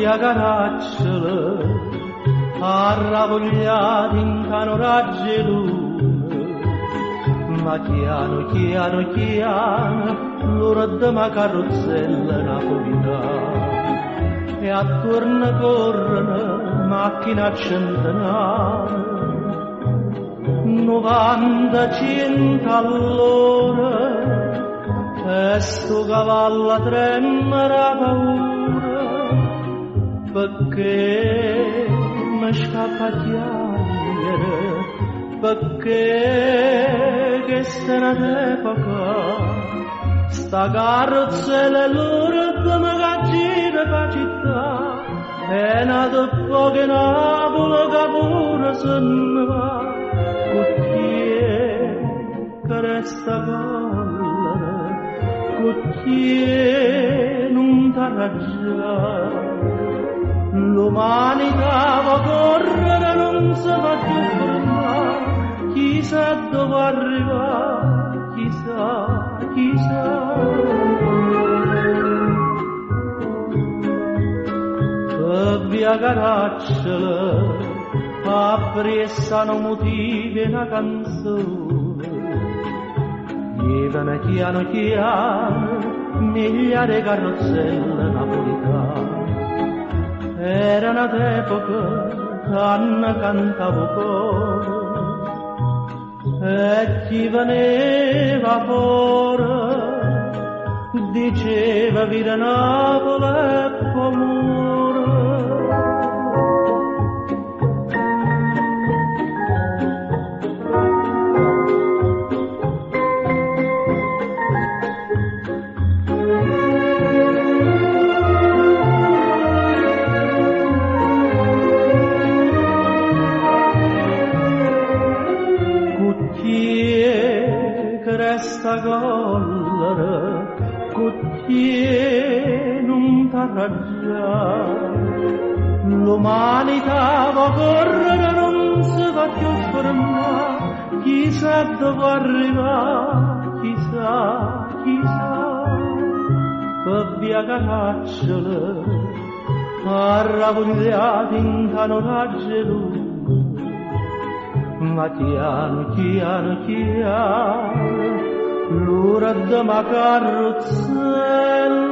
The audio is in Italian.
via caracciolo, arravogliati in cano raggi luna, ma chiano, chiano, chiano, l'ora de ma carrozzella napolitana, e attorno corrono macchine a centenare, 90, 100 all'ora, e sto cavallo tremera paura, perché mi scappa a chiamare, perché che se n'epoca, sta carrozzella è l'ora che mi gira per città, è nato poco Napoli che pure se ne va, che resta collera, che non t'arraggia. L'umanità va correre, non si va più fermare, chissà dove arrivare, chissà, chissà. Via caracciolo, appressano motivi una canzone, lievano chiano chiano migliaia di carrozzelle napolitane, era un'epoca che cantavo coro, e chi veniva fuori diceva vira Napoli e pomore. Resta collera, che non t'arraggia. L'umanità va correre, non si va più fermare, chissà dove arrivare, chissà, chissà. Per via caracciolo, arravogliati in cano raggi luna, ma chiano, chiano, chiano, l'ora de ma carrozzella